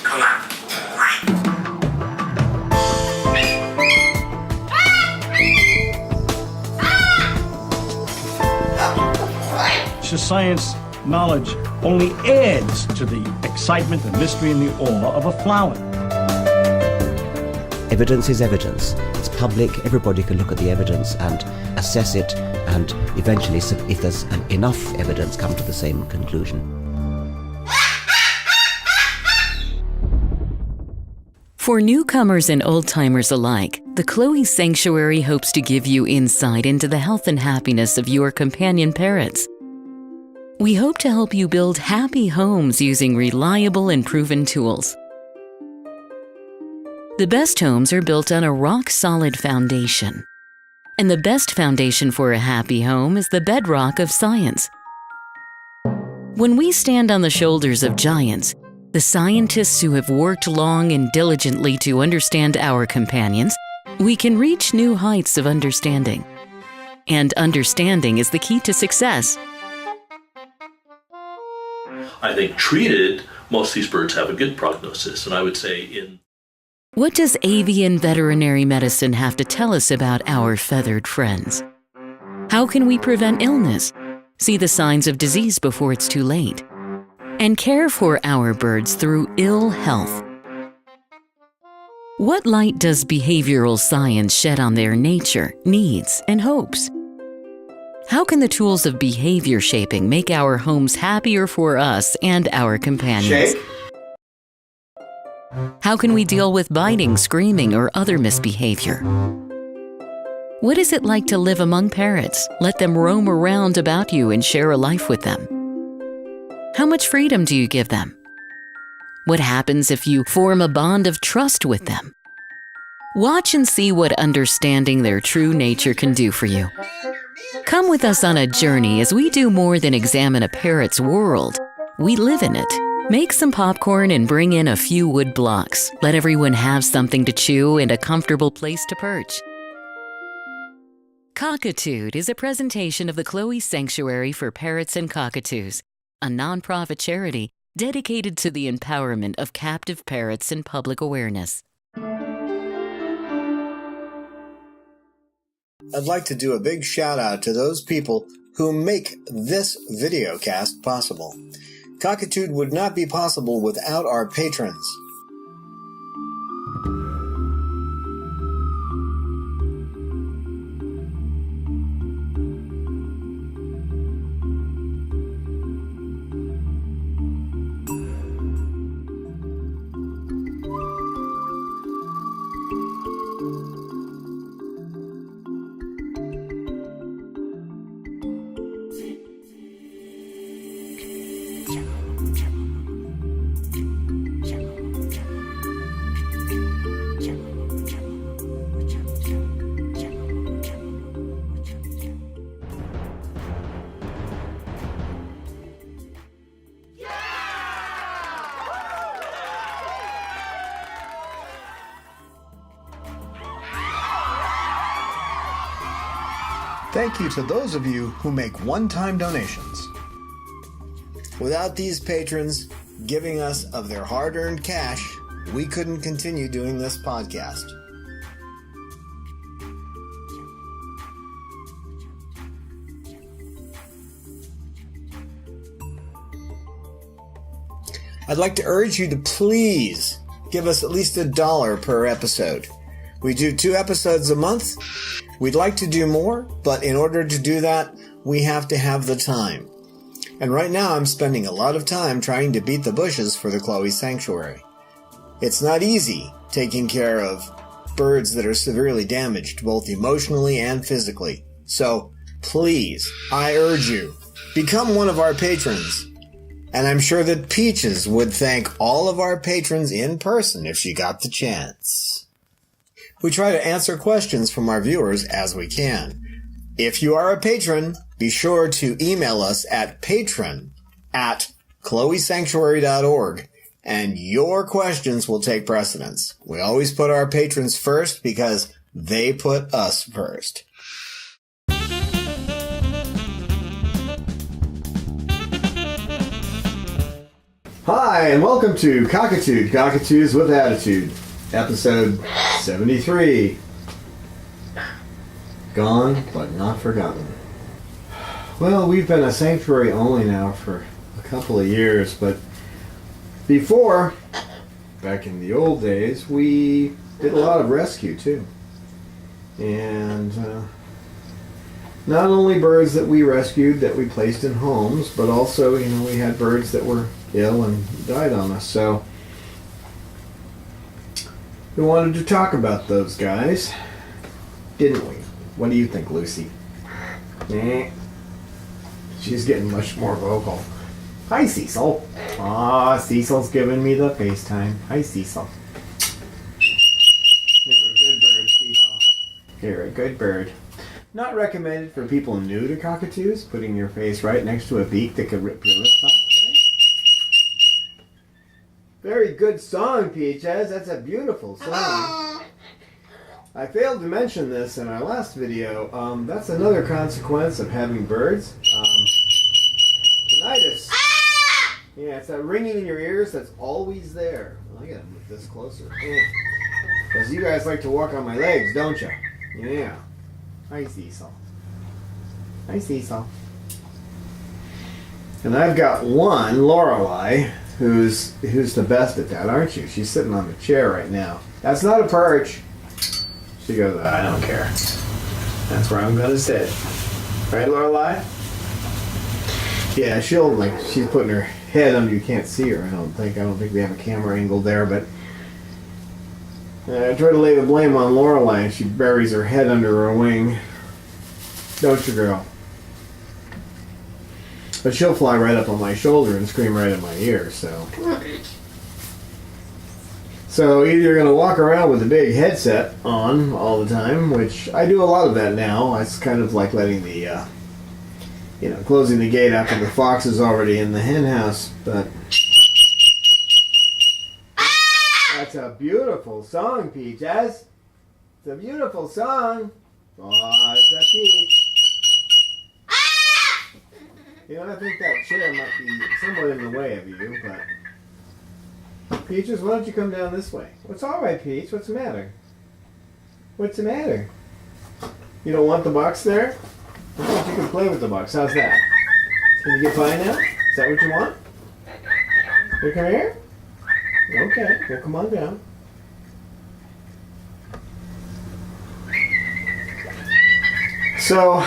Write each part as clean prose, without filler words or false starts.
Come on. Science knowledge only adds to the excitement, the mystery, and the awe of a flower. Evidence is evidence. It's public. Everybody can look at the evidence and assess it, and eventually, if there's enough evidence, come to the same conclusion. For newcomers and old-timers alike, the Chloe Sanctuary hopes to give you insight into the health and happiness of your companion parrots. We hope to help you build happy homes using reliable and proven tools. The best homes are built on a rock-solid foundation. And the best foundation for a happy home is the bedrock of science. When we stand on the shoulders of giants, the scientists who have worked long and diligently to understand our companions, we can reach new heights of understanding. And understanding is the key to success. I think treated, most of these birds have a good prognosis, and I would say What does avian veterinary medicine have to tell us about our feathered friends? How can we prevent illness, see the signs of disease before it's too late, and care for our birds through ill health? What light does behavioral science shed on their nature, needs, and hopes? How can the tools of behavior shaping make our homes happier for us and our companions? Shake. How can we deal with biting, screaming, or other misbehavior? What is it like to live among parrots? Let them roam around about you and share a life with them. How much freedom do you give them? What happens if you form a bond of trust with them? Watch and see what understanding their true nature can do for you. Come with us on a journey as we do more than examine a parrot's world. We live in it. Make some popcorn and bring in a few wood blocks. Let everyone have something to chew and a comfortable place to perch. Cockatude is a presentation of the Chloe Sanctuary for Parrots and Cockatoos, a nonprofit charity dedicated to the empowerment of captive parrots and public awareness. I'd like to do a big shout out to those people who make this video cast possible. Cockatude would not be possible without our patrons. Thank you to those of you who make one-time donations. Without these patrons giving us of their hard-earned cash, we couldn't continue doing this podcast. I'd like to urge you to please give us at least $1 per episode. We do 2 episodes a month. We'd like to do more, but in order to do that, we have to have the time. And right now I'm spending a lot of time trying to beat the bushes for the Chloe Sanctuary. It's not easy taking care of birds that are severely damaged, both emotionally and physically. So, please, I urge you, become one of our patrons. And I'm sure that Peaches would thank all of our patrons in person if she got the chance. We try to answer questions from our viewers as we can. If you are a patron, be sure to email us at patron@chloesanctuary.org, and your questions will take precedence. We always put our patrons first because they put us first. Hi, and welcome to Cockatude, Cockatoos with Attitude, episode 73. Gone, but not forgotten. Well, we've been a sanctuary only now for a couple of years, but before, back in the old days, we did a lot of rescue too. And not only birds that we rescued, that we placed in homes, but also, we had birds that were ill and died on us. So we wanted to talk about those guys, didn't we? What do you think, Lucy? She's getting much more vocal. Hi, Cecil. Aw, Cecil's giving me the FaceTime. Hi, Cecil. You're a good bird, Cecil. You're a good bird. Not recommended for people new to cockatoos, putting your face right next to a beak that could rip your lips off. Right? Very good song, Peaches. That's a beautiful song. I failed to mention this in our last video. That's another consequence of having birds. Tinnitus. Yeah, it's that ringing in your ears that's always there. Well, I gotta move this closer. Because you guys like to walk on my legs, don't you? Yeah. Hi, Cecil. Hi, Cecil. And I've got one, Lorelei, who's the best at that, aren't you? She's sitting on the chair right now. That's not a perch. She goes, I don't care. That's where I'm gonna sit. Right, Lorelei? Yeah, she's putting her head under, you can't see her, I don't think we have a camera angle there, but I try to lay the blame on Lorelei and she buries her head under her wing. Don't you, girl? But she'll fly right up on my shoulder and scream right in my ear, so. So either you're going to walk around with a big headset on all the time, which I do a lot of that now. It's kind of like letting the, closing the gate after the fox is already in the hen house, but. That's a beautiful song, Peaches. It's a beautiful song. Oh, it's a peach. I think that chair might be somewhat in the way of you, but... Peaches, why don't you come down this way? What's all right, Peach? What's the matter? What's the matter? You don't want the box there? I think you can play with the box. How's that? Can you get by now? Is that what you want? You come here? Okay, well, come on down. So,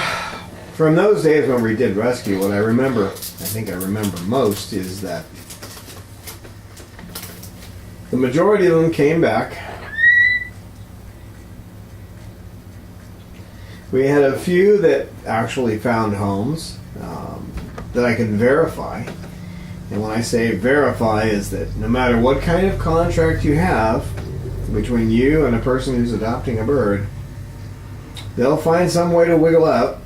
from those days when we did rescue, what I think I remember most is that the majority of them came back. We had a few that actually found homes that I could verify. And when I say verify, is that no matter what kind of contract you have between you and a person who's adopting a bird, they'll find some way to wiggle out,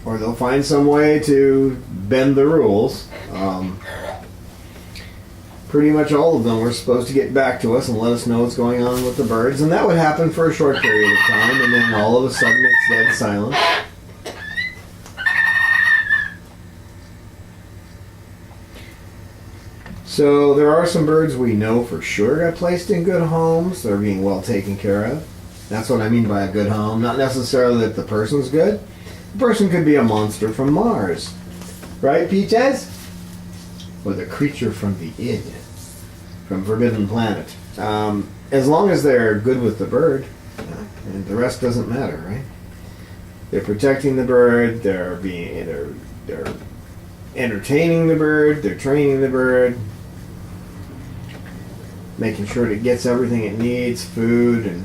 or they'll find some way to bend the rules. Pretty much all of them were supposed to get back to us and let us know what's going on with the birds, and that would happen for a short period of time, and then all of a sudden it's dead silent. So there are some birds we know for sure got placed in good homes. They're being well taken care of. That's what I mean by a good home. Not necessarily that the person's good. The person could be a monster from Mars. Right, Peaches? Or the creature from the id. From Forbidden Planet. As long as they're good with the bird, and the rest doesn't matter, right? They're protecting the bird, they're entertaining the bird, they're training the bird, making sure it gets everything it needs, food, and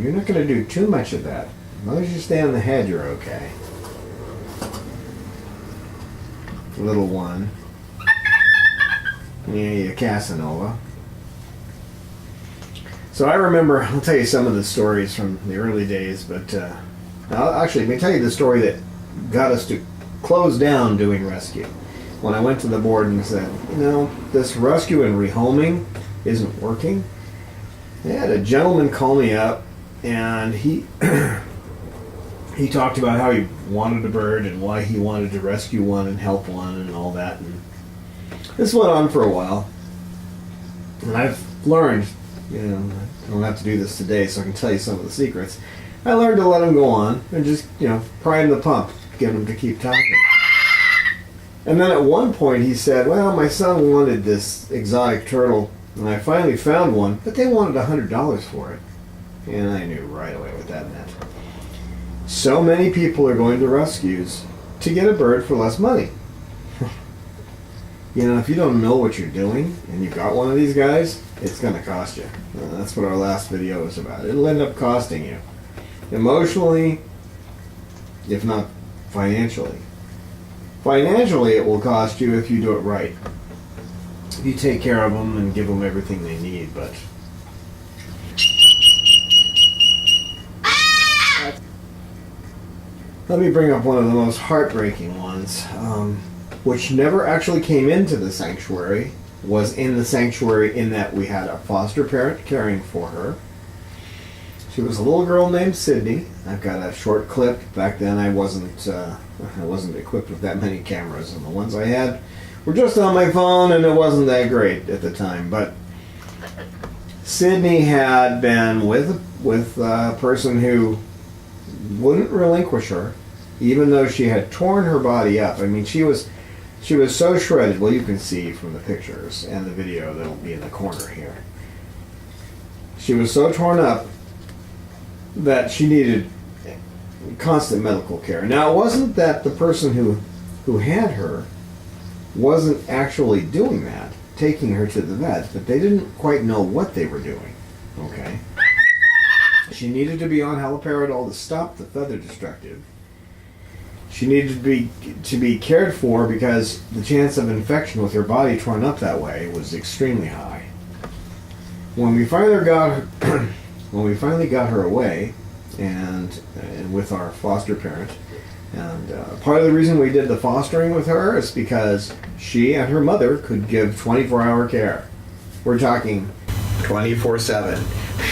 you're not going to do too much of that. As long as you stay on the head, you're okay. Little one. Yeah, you Casanova. So I remember, I'll tell you some of the stories from the early days, but let me tell you the story that got us to close down doing rescue. When I went to the board and said, this rescue and rehoming isn't working, I had a gentleman call me up, and he he talked about how he wanted a bird and why he wanted to rescue one and help one and all that. And This went on for a while, and I've learned, you know, I don't have to do this today, so I can tell you some of the secrets. I learned to let him go on and just, you know, prime the pump, get him to keep talking. And then at one point he said, well, my son wanted this exotic turtle, and I finally found one, but they wanted $100 for it. And I knew right away what that meant. So many people are going to rescues to get a bird for less money. You know, if you don't know what you're doing, and you've got one of these guys, it's going to cost you. That's what our last video was about. It'll end up costing you. Emotionally, if not financially. Financially, it will cost you if you do it right. If you take care of them and give them everything they need, but... Let me bring up one of the most heartbreaking ones, which never actually came into the sanctuary, was in the sanctuary in that we had a foster parent caring for her. She was a little girl named Sydney. I've got a short clip. Back then I wasn't equipped with that many cameras, and the ones I had were just on my phone, and it wasn't that great at the time. But Sydney had been with a person who wouldn't relinquish her, even though she had torn her body up. I mean, she was so shredded. Well, you can see from the pictures and the video that'll be in the corner here. She was so torn up that she needed constant medical care. Now, it wasn't that the person who had her wasn't actually doing that, taking her to the vet, but they didn't quite know what they were doing. Okay? She needed to be on haloperidol to stop the feather destructive. She needed to be cared for because the chance of infection with her body torn up that way was extremely high. When we finally got her away, and with our foster parent, and part of the reason we did the fostering with her is because she and her mother could give 24-hour care. We're talking 24/7.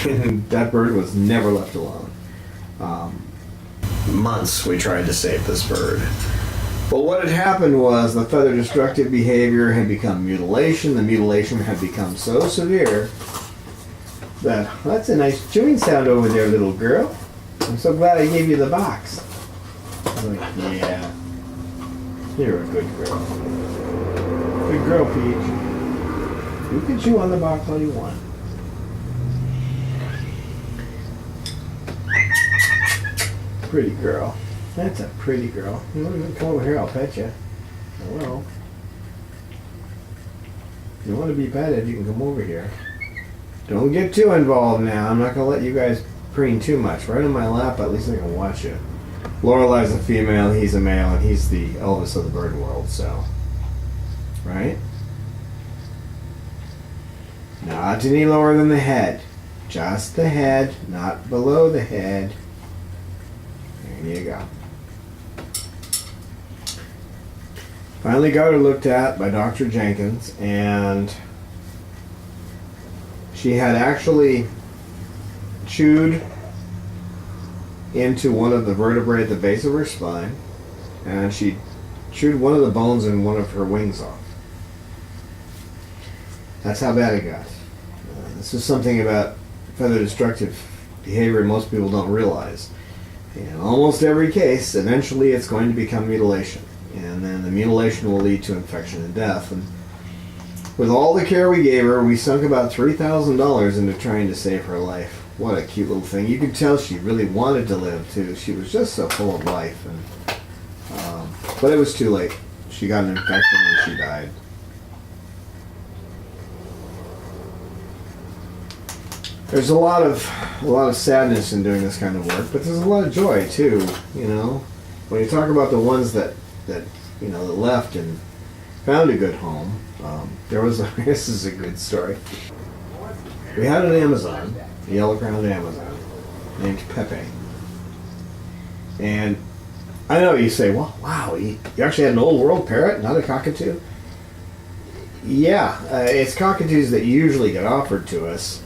And that bird was never left alone. Months we tried to save this bird. But what had happened was the feather destructive behavior had become mutilation. The mutilation had become so severe that, that's a nice chewing sound over there, little girl. I'm so glad I gave you the box. I'm like, yeah, you're a good girl. Good girl, Peach. You can chew on the box all you want. Pretty girl. That's a pretty girl. You want to come over here, I'll pet you. I will. If you want to be petted, you can come over here. Don't get too involved now. I'm not going to let you guys preen too much. Right in my lap, at least I can watch you. Lorelai's a female, he's a male, and he's the Elvis of the bird world, so. Right? Not any lower than the head. Just the head, not below the head. There you go. Finally got her looked at by Dr. Jenkins, and she had actually chewed into one of the vertebrae at the base of her spine, and she chewed one of the bones in one of her wings off. That's how bad it got. This is something about feather destructive behavior most people don't realize. In almost every case, eventually it's going to become mutilation. And then the mutilation will lead to infection and death. And with all the care we gave her, we sunk about $3,000 into trying to save her life. What a cute little thing. You could tell she really wanted to live, too. She was just so full of life. And but it was too late. She got an infection and she died. There's a lot of sadness in doing this kind of work, but there's a lot of joy too. You know, when you talk about the ones that left and found a good home, there was this is a good story. We had an Amazon, a yellow-crowned Amazon, named Pepe, and I know you say, well, wow, you actually had an old world parrot, not a cockatoo. Yeah, it's cockatoos that usually get offered to us.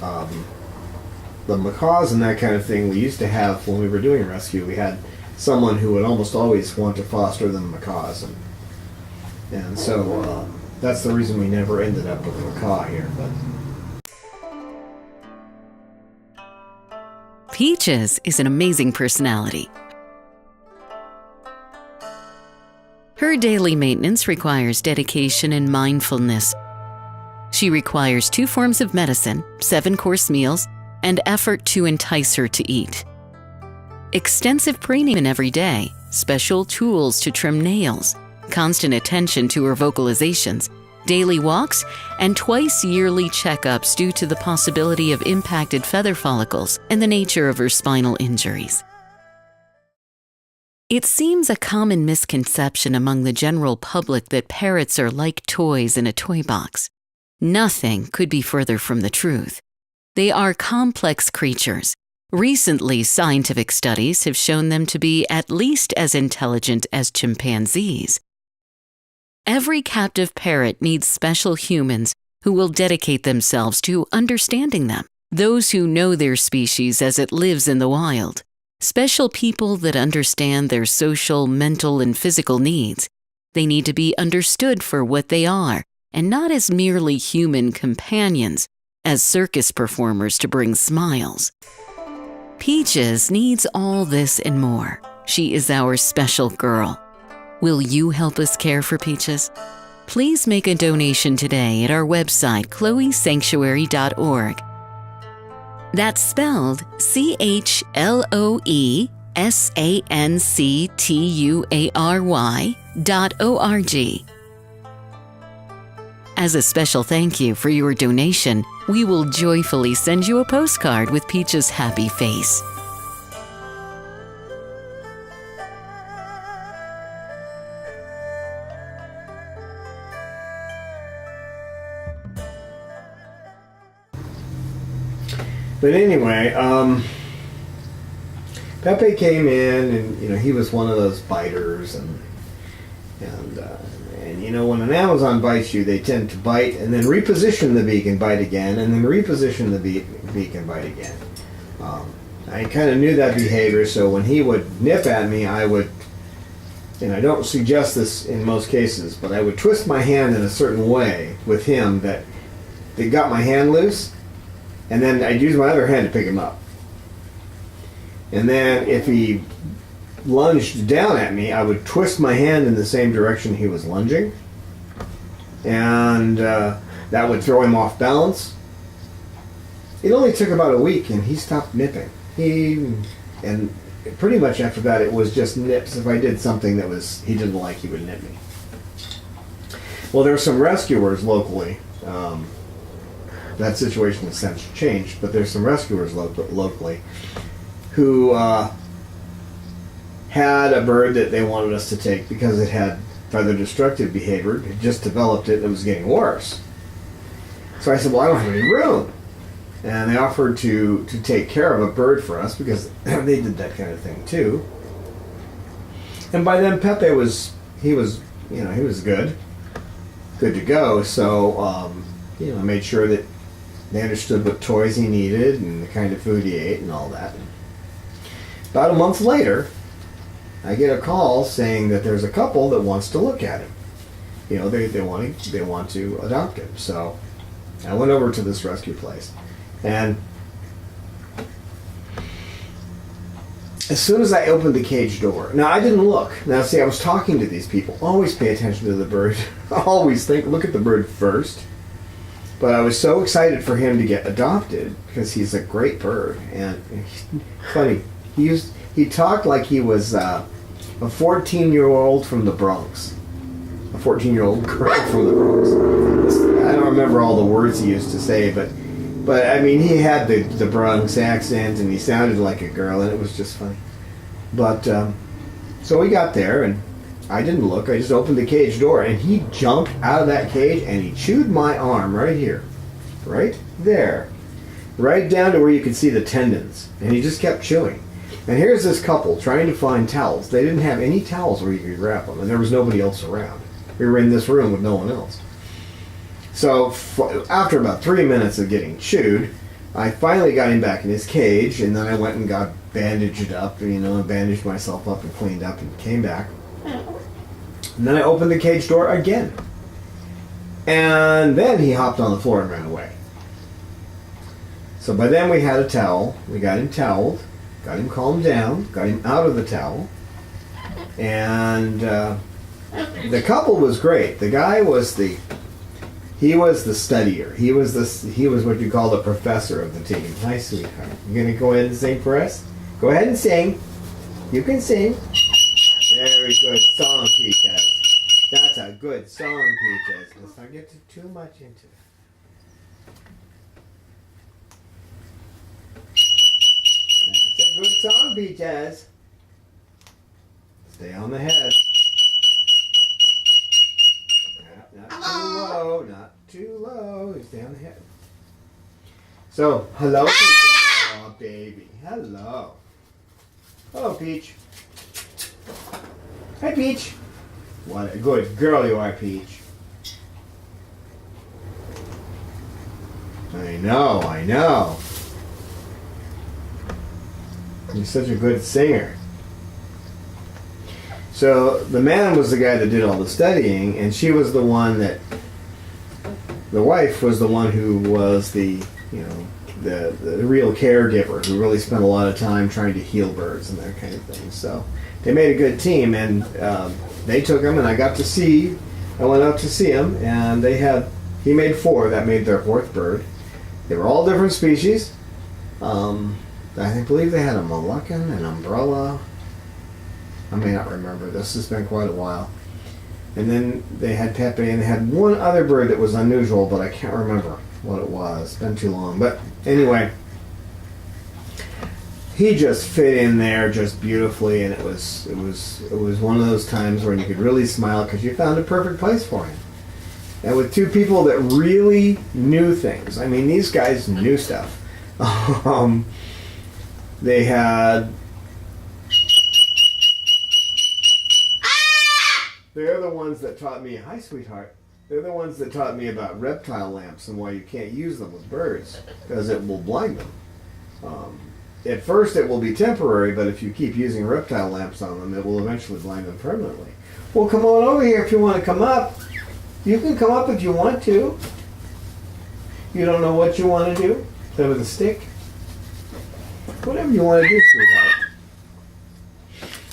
The macaws and that kind of thing we used to have when we were doing rescue. We had someone who would almost always want to foster the macaws, and so That's the reason we never ended up with a macaw here. But Peaches is an amazing personality. Her daily maintenance requires dedication and mindfulness. She requires 2 forms of medicine, 7-course meals, and effort to entice her to eat. Extensive preening every day, special tools to trim nails, constant attention to her vocalizations, daily walks, and twice yearly checkups due to the possibility of impacted feather follicles and the nature of her spinal injuries. It seems a common misconception among the general public that parrots are like toys in a toy box. Nothing could be further from the truth. They are complex creatures. Recently, scientific studies have shown them to be at least as intelligent as chimpanzees. Every captive parrot needs special humans who will dedicate themselves to understanding them, those who know their species as it lives in the wild, special people that understand their social, mental, and physical needs. They need to be understood for what they are, and not as merely human companions, as circus performers to bring smiles. Peaches needs all this and more. She is our special girl. Will you help us care for Peaches? Please make a donation today at our website, chloesanctuary.org. That's spelled CHLOESANCTUARY.org. As a special thank you for your donation, we will joyfully send you a postcard with Peach's happy face. But anyway, Pepe came in, and he was one of those biters, and when an Amazon bites you, they tend to bite and then reposition the beak and bite again, and then reposition the beak and bite again. I kind of knew that behavior, so when he would nip at me, I would, and I don't suggest this in most cases, but I would twist my hand in a certain way with him that got my hand loose, and then I'd use my other hand to pick him up. And then if he lunged down at me, I would twist my hand in the same direction he was lunging, and that would throw him off balance. It only took about a week, and he stopped nipping. And pretty much after that, it was just nips. If I did something that he didn't like, he would nip me. Well, there were some rescuers locally. That situation has since changed, but there's some rescuers locally who had a bird that they wanted us to take because it had feather destructive behavior. It just developed it and it was getting worse. So I said, well, I don't have any room. And they offered to take care of a bird for us because they did that kind of thing too. And by then Pepe was good to go. So I made sure that they understood what toys he needed and the kind of food he ate and all that. About a month later, I get a call saying that there's a couple that wants to look at him. They want to adopt him. So I went over to this rescue place, and as soon as I opened the cage door, now I didn't look. Now see, I was talking to these people. Always pay attention to the bird. Always look at the bird first. But I was so excited for him to get adopted because he's a great bird, and funny. He talked like he was a 14-year-old from the Bronx. A 14-year-old girl from the Bronx. I don't remember all the words he used to say, but I mean, he had the Bronx accent, and he sounded like a girl, and it was just funny. But so we got there, and I didn't look. I just opened the cage door, and he jumped out of that cage, and he chewed my arm right here, right there, right down to where you could see the tendons, and he just kept chewing. And here's this couple trying to find towels. They didn't have any towels where you could wrap them, and there was nobody else around. We were in this room with no one else. So after about 3 minutes of getting chewed, I finally got him back in his cage, and then I went and got bandaged up, and bandaged myself up and cleaned up and came back. And then I opened the cage door again. And then he hopped on the floor and ran away. So by then we had a towel. We got him toweled, got him calmed down, got him out of the towel. And the couple was great. The guy was the studier. He was what you call the professor of the team. Hi, sweetheart. You gonna go ahead and sing for us? Go ahead and sing. You can sing. Very good song, Peaches. That's a good song, Peaches. Let's not get too much into it. That's a good song, Peaches. Stay on the head. Not too low, not too low. Stay on the head. So, hello, Peach. Oh, baby. Hello. Hello, Peach. Hi, Peach. What a good girl you are, Peach. I know, I know. You're such a good singer. So the man was the guy that did all the studying, and she was the one that, the wife was the one who was the real caregiver, who really spent a lot of time trying to heal birds and that kind of thing. So they made a good team, and they took him, and I went out to see him, and he made 4. That made their 4th bird. They were all different species. I believe they had a Moluccan, an umbrella. I may not remember. This has been quite a while. And then they had Pepe, and they had one other bird that was unusual, but I can't remember what it was. It's been too long. But anyway, he just fit in there just beautifully, and it was one of those times where you could really smile because you found a perfect place for him. And with 2 people that really knew things. I mean, these guys knew stuff. They had... They're the ones that taught me... Hi, sweetheart. They're the ones that taught me about reptile lamps and why you can't use them with birds, because it will blind them. At first it will be temporary, but if you keep using reptile lamps on them, it will eventually blind them permanently. Well, come on over here if you want to come up. You can come up if you want to. You don't know what you want to do? Play with a stick? Whatever you want to do, sweetheart.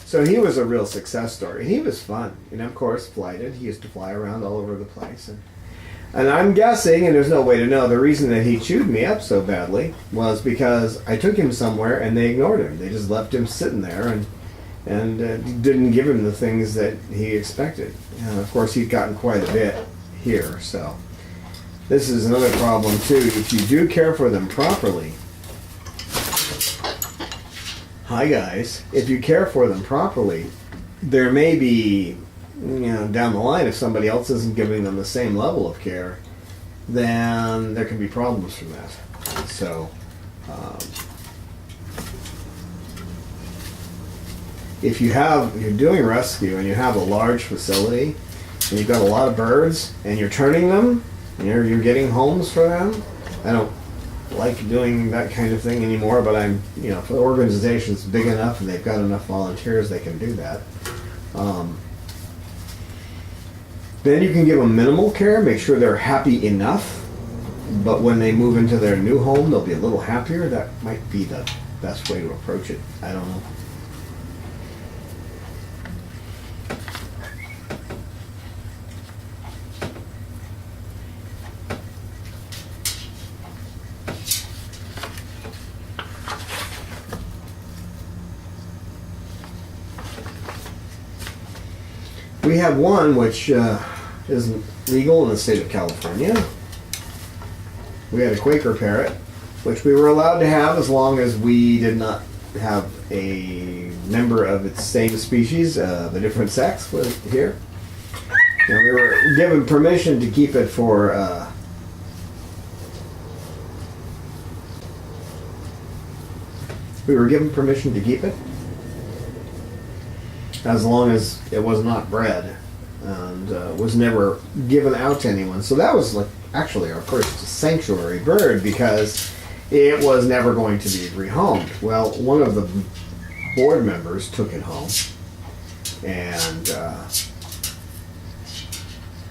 So he was a real success story. He was fun. And of course, flighted. He used to fly around all over the place. And I'm guessing, and there's no way to know, the reason that he chewed me up so badly was because I took him somewhere and they ignored him. They just left him sitting there and didn't give him the things that he expected. And of course, he'd gotten quite a bit here. So this is another problem too. If you do care for them properly, hi guys, if you care for them properly, there may be, down the line, if somebody else isn't giving them the same level of care, then there can be problems from that. So, if you're doing rescue and you have a large facility and you've got a lot of birds and you're turning them, you're getting homes for them. I don't like doing that kind of thing anymore, but if the organization's big enough and they've got enough volunteers, they can do that. Then you can give them minimal care, make sure they're happy enough, but when they move into their new home, they'll be a little happier. That might be the best way to approach it. I don't know. We have one which isn't legal in the state of California. We had a Quaker parrot, which we were allowed to have as long as we did not have a member of its same species of a different sex here. And we were given permission to keep it for as long as it was not bred and was never given out to anyone. So that was actually our first sanctuary bird because it was never going to be rehomed. Well, one of the board members took it home and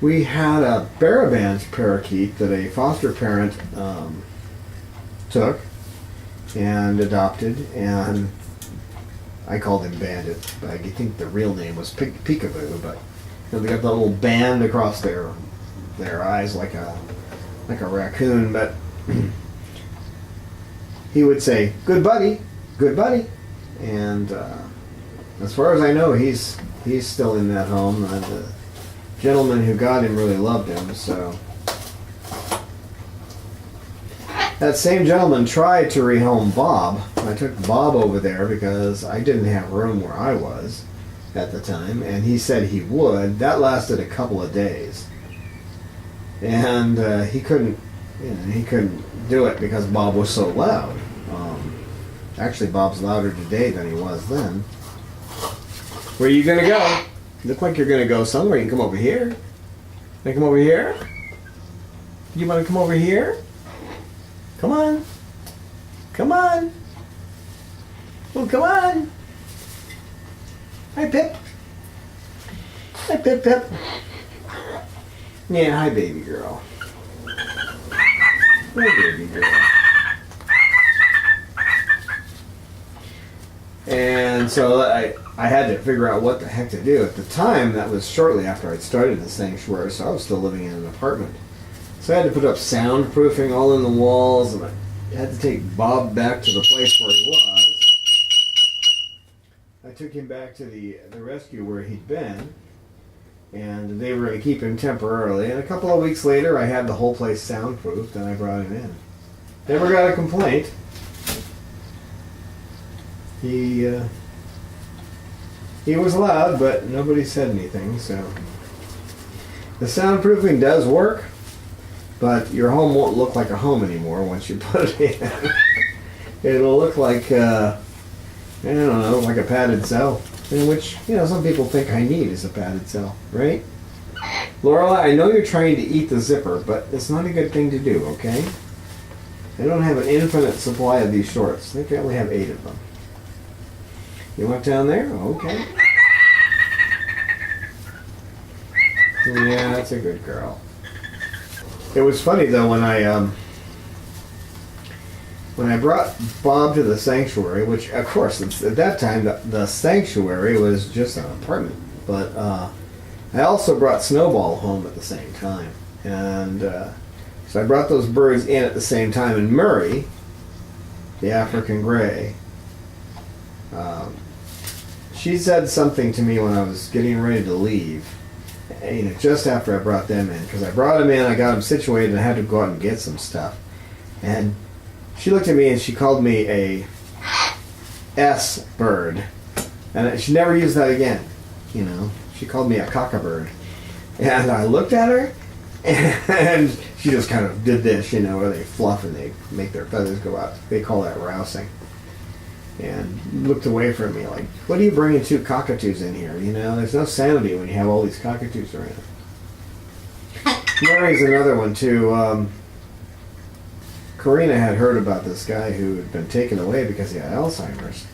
We had a Barabans parakeet that a foster parent took and adopted, and I called him Bandit, but I think the real name was Peekaboo. But they got the little band across their eyes like a raccoon. But he would say, "Good buddy, good buddy," and as far as I know, he's still in that home. The gentleman who got him really loved him, so. That same gentleman tried to rehome Bob. I took Bob over there because I didn't have room where I was at the time, and he said he would. That lasted a couple of days, and he couldn't do it because Bob was so loud. Actually, Bob's louder today than he was then. Where are you gonna go? Look like you're gonna go somewhere. You can come over here. Can I come over here? You want to come over here? Come on. Come on. Well, come on. Hi, Pip. Hi, Pip, Pip. Yeah, hi, baby girl. Hi, baby girl. And so I had to figure out what the heck to do. At the time, that was shortly after I'd started the sanctuary, so I was still living in an apartment. So I had to put up soundproofing all in the walls, and I had to take Bob back to the place where he was. I took him back to the rescue where he'd been, and they were going to keep him temporarily. And a couple of weeks later, I had the whole place soundproofed, and I brought him in. Never got a complaint. He was loud, but nobody said anything, so. The soundproofing does work, but your home won't look like a home anymore once you put it in. It'll look like, I don't know, like a padded cell, in which, some people think I need is a padded cell, right? Lola, I know you're trying to eat the zipper, but it's not a good thing to do, okay? They don't have an infinite supply of these shorts. They can only have 8 of them. You went down there? Okay. Yeah, that's a good girl. It was funny though when I brought Bob to the sanctuary, which of course at that time the sanctuary was just an apartment, but I also brought Snowball home at the same time, and so I brought those birds in at the same time. And Murray, the African gray, she said something to me when I was getting ready to leave, just after I brought them in, because I brought them in, I got them situated, and I had to go out and get some stuff. And she looked at me and she called me a S bird, and she never used that again. She called me a cockabird, and I looked at her, and she just kind of did this, where they fluff and they make their feathers go out. They call that rousing. And looked away from me like, what are you bringing 2 cockatoos in here? There's no sanity when you have all these cockatoos around. Mary's another one too. Karina had heard about this guy who had been taken away because he had Alzheimer's,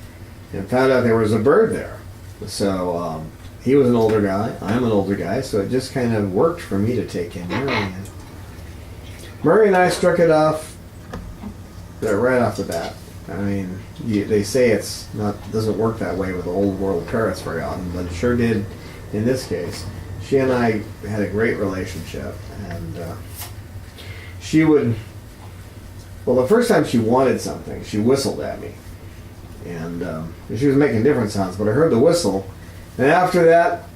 and found out there was a bird there. So he was an older guy, I'm an older guy, so it just kind of worked for me to take in Murray. And Murray and I struck it off right off the bat. I mean, they say it's doesn't work that way with old world parrots very often, but it sure did in this case. She and I had a great relationship, and she would, the first time she wanted something, she whistled at me, and she was making different sounds, but I heard the whistle, and after that,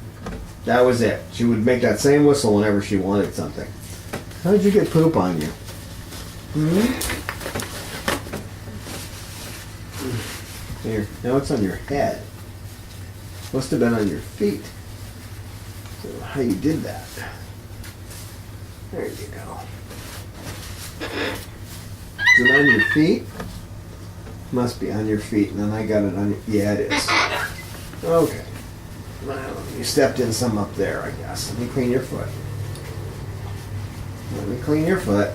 that was it. She would make that same whistle whenever she wanted something. How did you get poop on you? Here, now it's on your head. Must have been on your feet. I don't know how you did that. There you go. Is it on your feet? Must be on your feet, and then I got it on your... Yeah, it is. Okay. Well, you stepped in some up there, I guess. Let me clean your foot. Let me clean your foot.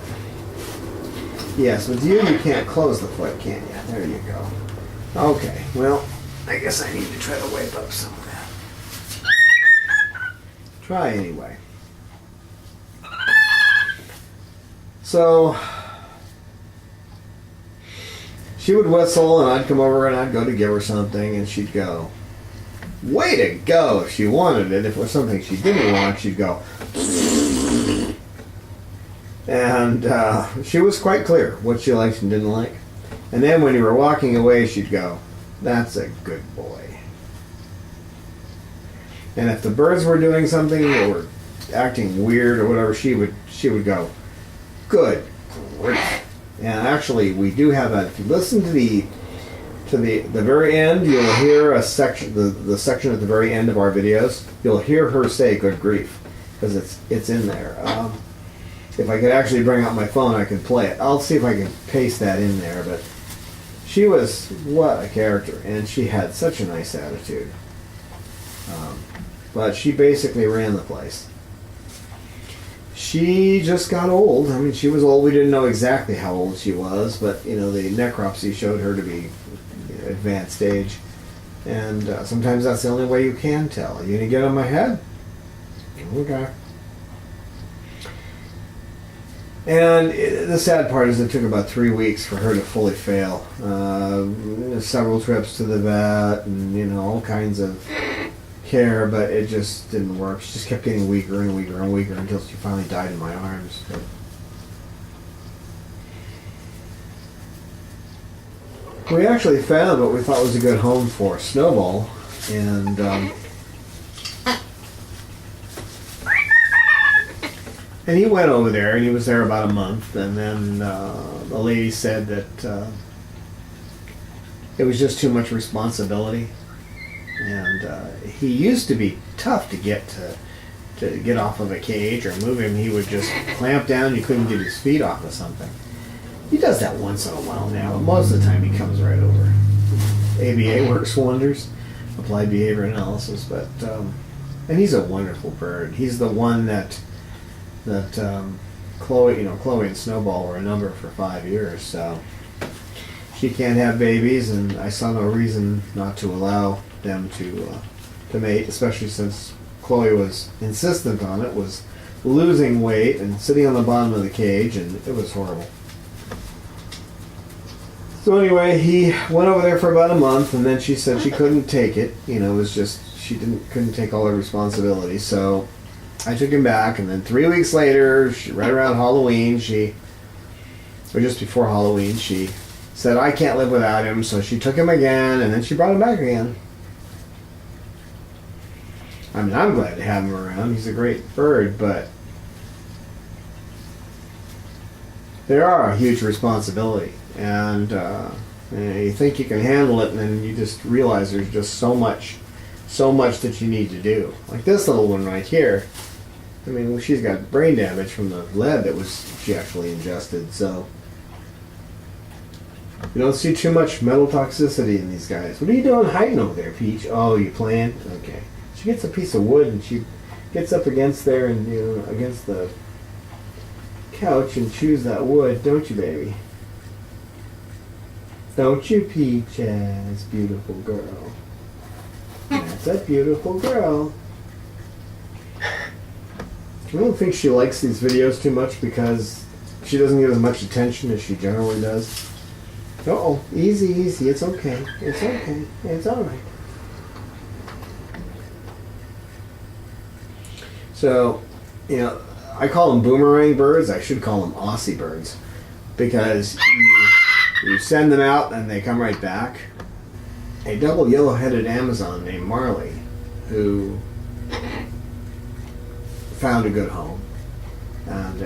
Yes, with you can't close the foot, can you? There you go. Okay, well, I guess I need to try to wipe up some of that. Try anyway. So she would whistle, and I'd come over and I'd go to give her something, and she'd go, way to go, if she wanted it. If it was something she didn't want, she'd go. And she was quite clear what she liked and didn't like. And then when you were walking away, she'd go, that's a good boy. And if the birds were doing something or were acting weird or whatever, she would go, good grief. And actually, we do have that. If you listen to the very end, you'll hear a section, the section at the very end of our videos. You'll hear her say "good grief" because it's in there. If I could actually bring out my phone, I could play it. I'll see if I can paste that in there. But she was what a character, and she had such a nice attitude. But she basically ran the place. She just got old. I mean, she was old. We didn't know exactly how old she was, but the necropsy showed her to be advanced age. And sometimes that's the only way you can tell. You gonna get on my head? Okay. And the sad part is it took about 3 weeks for her to fully fail. Several trips to the vet and, all kinds of care, but it just didn't work. She just kept getting weaker and weaker and weaker until she finally died in my arms. But we actually found what we thought was a good home for Snowball, and he went over there, and he was there about a month, and then the lady said that it was just too much responsibility. And he used to be tough to get off of a cage or move him. He would just clamp down. You couldn't get his feet off of something. He does that once in a while now, but most of the time he comes right over. ABA works wonders, applied behavior analysis. But and he's a wonderful bird. He's the one that Chloe and Snowball were a number for 5 years. So she can't have babies, and I saw no reason not to allow them to mate, especially since Chloe was insistent on it, was losing weight and sitting on the bottom of the cage, and it was horrible. So anyway, he went over there for about a month, and then she said she couldn't take it. It was just she couldn't take all the responsibility. So I took him back, and then 3 weeks later, right around Halloween, or just before Halloween, she said I can't live without him. So she took him again, and then she brought him back again. I mean, I'm glad to have him around. He's a great bird, but they are a huge responsibility. And you think you can handle it, and then you just realize there's just so much that you need to do. Like this little one right here. I mean, she's got brain damage from the lead that she actually ingested. So you don't see too much mental toxicity in these guys. What are you doing hiding over there, Peach? Oh, you playing? Okay. She gets a piece of wood and she gets up against there and against the couch and chews that wood, don't you, baby? Don't you, Peaches, beautiful girl? That's a beautiful girl. I don't think she likes these videos too much because she doesn't get as much attention as she generally does. Uh-oh, easy, it's okay. It's okay. It's alright. So, I call them boomerang birds. I should call them Aussie birds because you send them out and they come right back. A double yellow-headed Amazon named Marley, who found a good home, and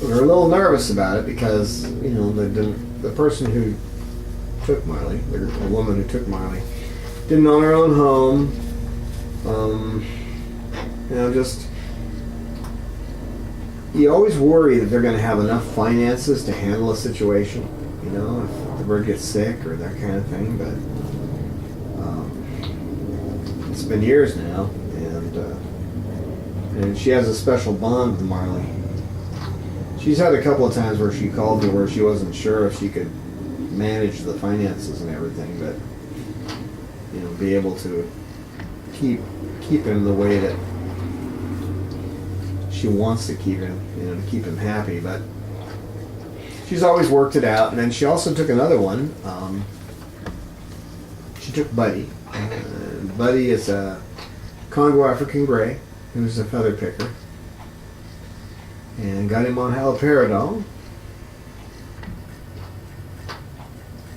we were a little nervous about it because the person who took Marley, the woman who took Marley, didn't own her own home. You always worry that they're going to have enough finances to handle a situation, if the bird gets sick or that kind of thing. But it's been years now, and she has a special bond with Marley. She's had a couple of times where she called me where she wasn't sure if she could manage the finances and everything, but be able to keep him the way that she wants to keep him, to keep him happy. But she's always worked it out. And then she also took another one. She took Buddy. Buddy is a Congo African Gray, who's a feather picker. And got him on haloperidol.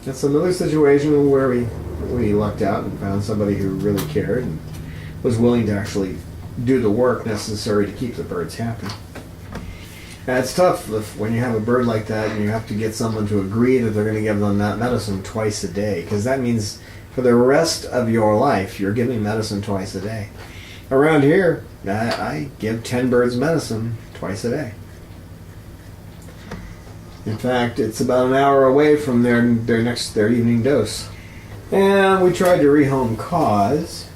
That's another situation where we lucked out and found somebody who really cared and was willing to actually do the work necessary to keep the birds happy. And it's tough when you have a bird like that and you have to get someone to agree that they're going to give them that medicine twice a day, because that means for the rest of your life you're giving medicine twice a day. Around here, I give 10 birds medicine twice a day. In fact, it's about an hour away from their evening dose. And we tried to rehome Cause.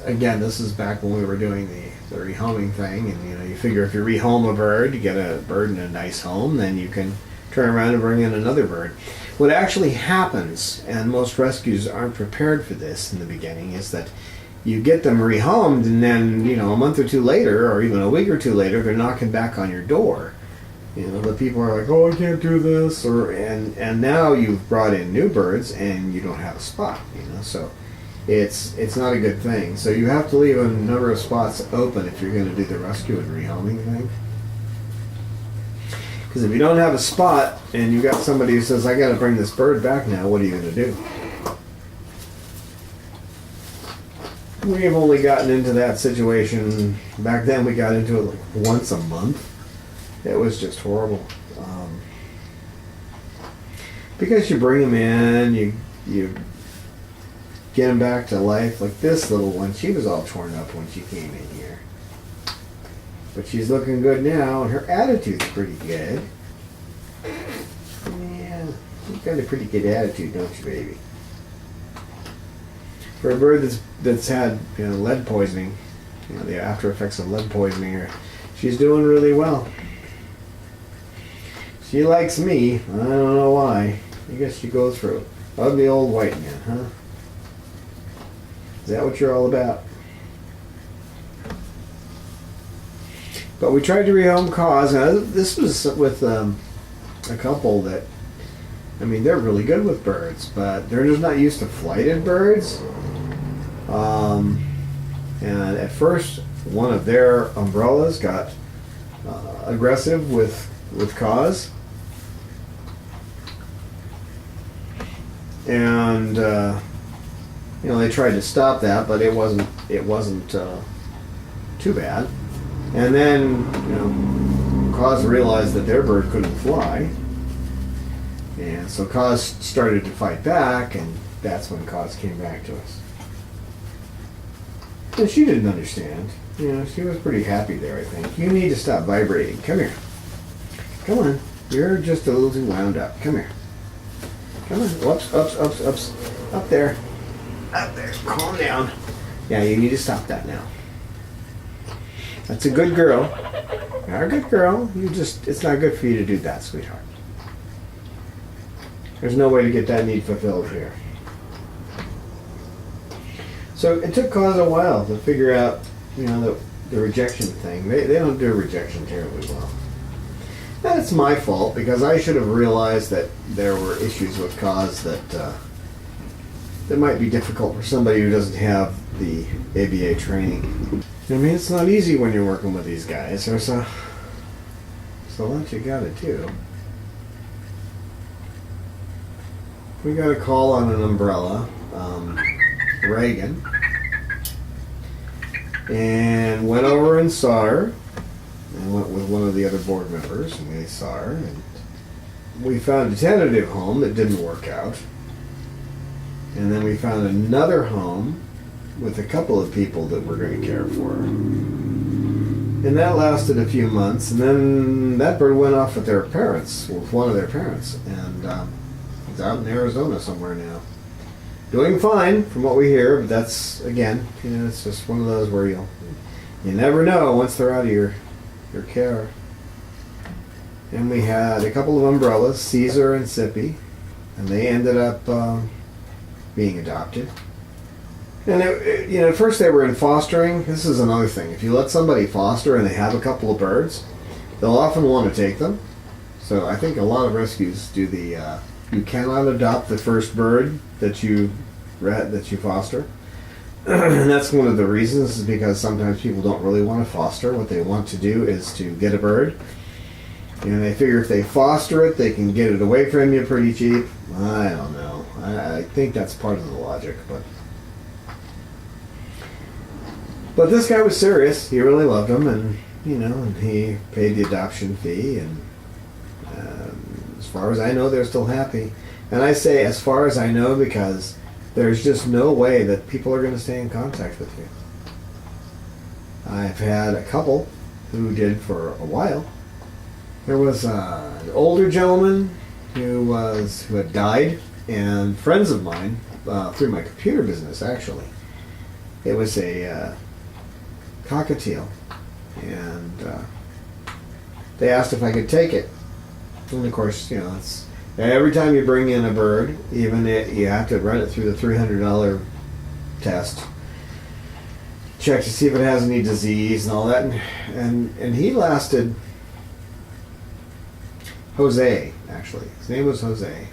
Again, this is back when we were doing the rehoming thing, and you figure if you rehome a bird, you get a bird in a nice home, then you can turn around and bring in another bird. What actually happens, and most rescues aren't prepared for this in the beginning, is that you get them rehomed, and then a month or two later, or even a week or two later, they're knocking back on your door. The people are like, "Oh, I can't do this," and now you've brought in new birds, and you don't have a spot. So it's not a good thing. So you have to leave a number of spots open if you're going to do the rescue and rehoming thing. Because if you don't have a spot, and you got somebody who says, "I got to bring this bird back now," what are you going to do? We've only gotten into that situation. Back then we got into it like once a month. It was just horrible. Because you bring them in, you get them back to life. Like this little one, she was all torn up when she came in here. But she's looking good now, and her attitude's pretty good. Yeah, you've got a pretty good attitude, don't you, baby? For a bird that's had lead poisoning, the after effects of lead poisoning, she's doing really well. She likes me. I don't know why. I guess she goes for an ugly old white man, huh? Is that what you're all about? But we tried to rehome Cause. Now, this was with a couple that, they're really good with birds, but they're just not used to flighted birds. And at first, one of their umbrellas got aggressive with Cause, and they tried to stop that, but it wasn't too bad. And then Cause realized that their bird couldn't fly, and so Cause started to fight back, and that's when Cause came back to us. And she didn't understand. She was pretty happy there, I think. You need to stop vibrating. Come here. Come on. You're just a little too wound up. Come here. Come on. Whoops, ups. Up there. Up there. Calm down. Yeah, you need to stop that now. That's a good girl. You're a good girl. It's not good for you to do that, sweetheart. There's no way to get that need fulfilled here. So it took Cause a while to figure out, the rejection thing. They don't do rejection terribly well. And it's my fault, because I should have realized that there were issues with Cause that might be difficult for somebody who doesn't have the ABA training. It's not easy when you're working with these guys. There's a lot you gotta do. We got a call on an umbrella. Reagan, and went over and saw her, and went with one of the other board members, and they saw her, and we found a tentative home that didn't work out, and then we found another home with a couple of people that were going to care for her, and that lasted a few months, and then that bird went off with one of their parents, and it's out in Arizona somewhere now. Doing fine from what we hear, but that's, again, it's just one of those where you never know once they're out of your care. And we had a couple of umbrellas, Caesar and Sippy, and they ended up being adopted. And at first they were in fostering. This is another thing. If you let somebody foster and they have a couple of birds, they'll often want to take them. So I think a lot of rescues do the you cannot adopt the first bird that you foster. And that's one of the reasons, is because sometimes people don't really want to foster. What they want to do is to get a bird. And they figure if they foster it, they can get it away from you pretty cheap. I don't know. I think that's part of the logic, but this guy was serious. He really loved them, and and he paid the adoption fee. And as far as I know, they're still happy. And I say as far as I know because there's just no way that people are going to stay in contact with you. I've had a couple who did for a while. There was an older gentleman who had died, and friends of mine, through my computer business actually, it was a cockatoo, and they asked if I could take it. And of course, it's every time you bring in a bird, you have to run it through the $300 test, check to see if it has any disease and all that, and he lasted. Jose, actually. His name was Jose.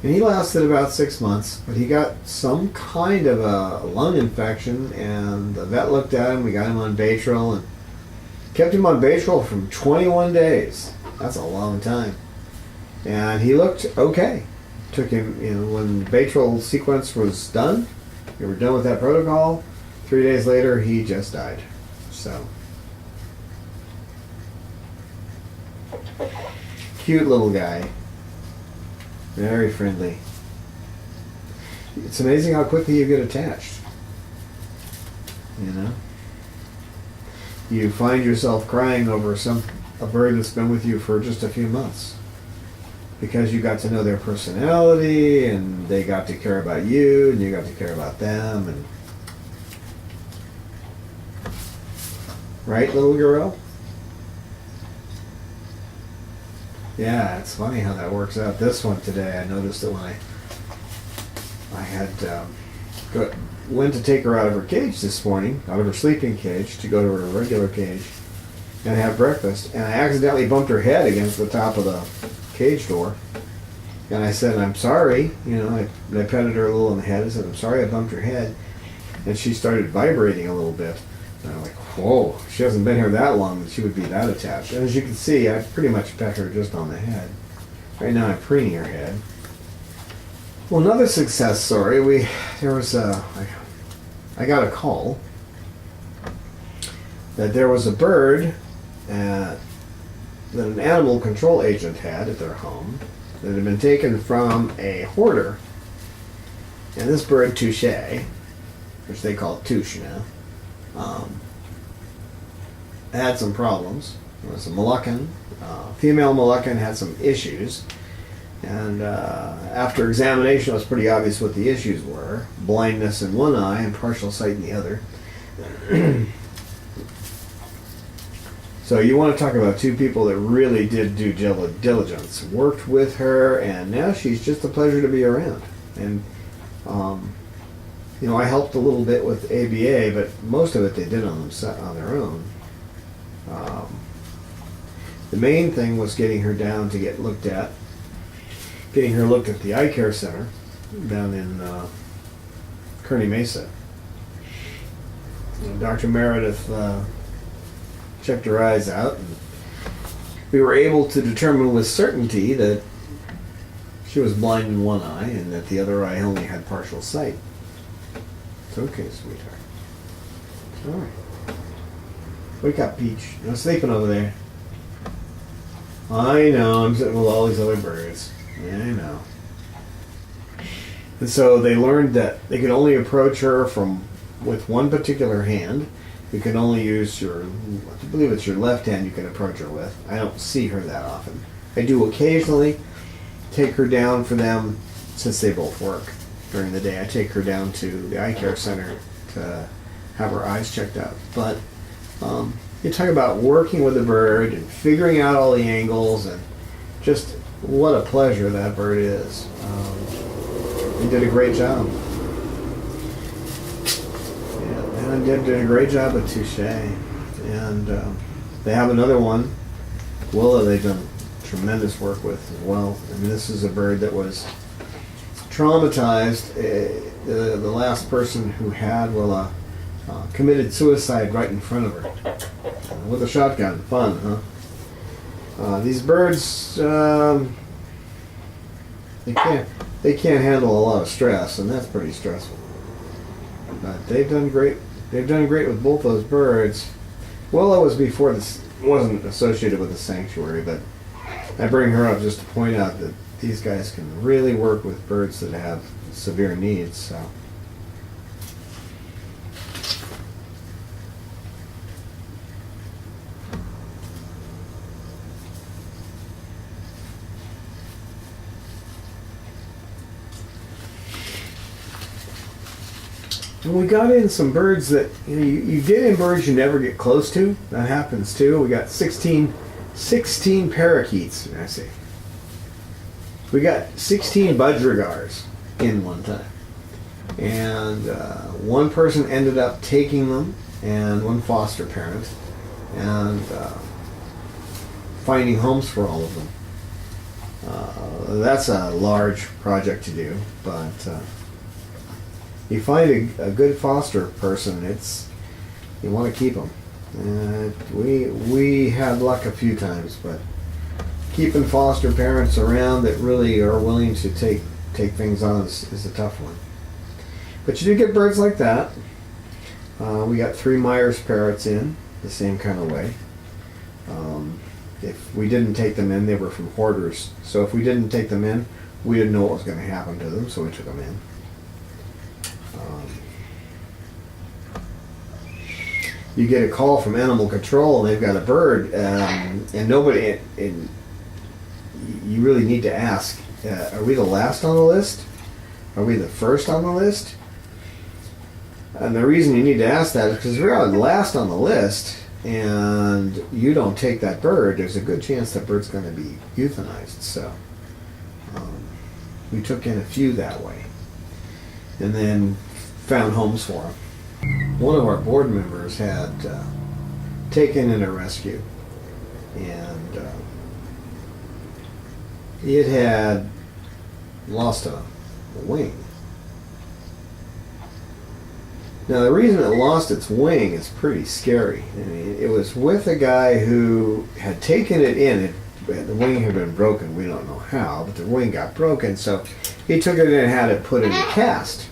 And he lasted about 6 months, but he got some kind of a lung infection, and the vet looked at him. We got him on Baytril, and kept him on Baytril for 21 days. That's a long time. And he looked okay. Took him, when the Baytril sequence was done, we were done with that protocol. 3 days later, he just died. So, cute little guy. Very friendly. It's amazing how quickly you get attached. You find yourself crying over a bird that's been with you for just a few months, because you got to know their personality, and they got to care about you, and you got to care about them. And right, little girl? Yeah, it's funny how that works out. This one today, I noticed that when I had went to take her out of her cage this morning, out of her sleeping cage, to go to her regular cage and have breakfast, and I accidentally bumped her head against the top of the cage door. And I said, "I'm sorry." I petted her a little on the head. I said, "I'm sorry I bumped her head." And she started vibrating a little bit. And I'm like, whoa, she hasn't been here that long that she would be that attached. And as you can see, I pretty much pet her just on the head. Right now I'm preening her head. Well, another success story, I got a call that there was a bird that an animal control agent had at their home that had been taken from a hoarder. And this bird, Touche, which they call Touche now, had some problems. It was a Moluccan. Female Moluccan had some issues. And after examination, it was pretty obvious what the issues were. Blindness in one eye and partial sight in the other. So you want to talk about two people that really did due diligence. Worked with her, and now she's just a pleasure to be around. And I helped a little bit with ABA, but most of it they did on their own. The main thing was getting her down to get looked at. Getting her looked at the eye care center down in Kearney Mesa. Dr. Meredith checked her eyes out, and we were able to determine with certainty that she was blind in one eye and that the other eye only had partial sight. It's okay, sweetheart. All right. Wake up, Peach. You're not sleeping over there. I know, I'm sitting with all these other birds. Yeah, I know. And so they learned that they could only approach her with one particular hand. You can only use I believe it's your left hand you can approach her with. I don't see her that often. I do occasionally take her down for them, since they both work during the day. I take her down to the eye care center to have her eyes checked out. But you talk about working with a bird and figuring out all the angles, and just what a pleasure that bird is. They did a great job. Yeah, and did a great job with Touche. And they have another one Lola, they've done tremendous work with as well. I mean, this is a bird that was traumatized. The last person who had Lola committed suicide right in front of her with a shotgun. Fun, huh? These birds, they can't handle a lot of stress, and that's pretty stressful. But they've done great. They've done great with both those birds. Lola was before this, wasn't associated with the sanctuary, but I bring her up just to point out that these guys can really work with birds that have severe needs. So. And we got in some birds that you get in birds you never get close to. That happens too. We got 16 parakeets. I see. We got 16 budgerigars in one time, and one person ended up taking them, and one foster parent, and finding homes for all of them. That's a large project to do, but. You find a good foster person, you want to keep them. We had luck a few times, but keeping foster parents around that really are willing to take things on is a tough one. But you do get birds like that. We got 3 Myers parrots in the same kind of way. If we didn't take them in, they were from hoarders. So if we didn't take them in, we didn't know what was going to happen to them, so we took them in. You get a call from animal control and they've got a bird, and nobody, and you really need to ask, are we the last on the list? Are we the first on the list? And the reason you need to ask that is because if you're the last on the list and you don't take that bird, there's a good chance that bird's going to be euthanized. So we took in a few that way and then found homes for them. One of our board members had taken in a rescue, and it had lost a wing. Now the reason it lost its wing is pretty scary. I mean, it was with a guy who had taken it in. The wing had been broken. We don't know how, but the wing got broken, so he took it in and had it put in a cast.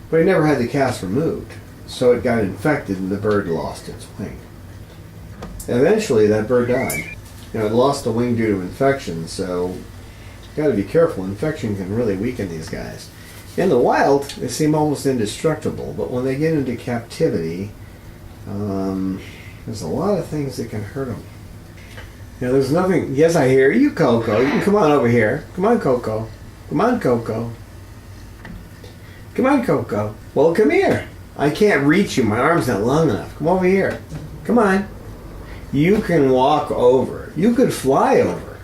But he never had the cast removed. So it got infected and the bird lost its wing. Eventually that bird died. It lost the wing due to infection, so you got to be careful. Infection can really weaken these guys. In the wild, they seem almost indestructible, but when they get into captivity, there's a lot of things that can hurt them. There's nothing... Yes, I hear you, Coco. You can come on over here. Come on, Coco. Come on, Coco. Come on, Coco. Well, come here. I can't reach you. My arm's not long enough. Come over here. Come on. You can walk over. You could fly over.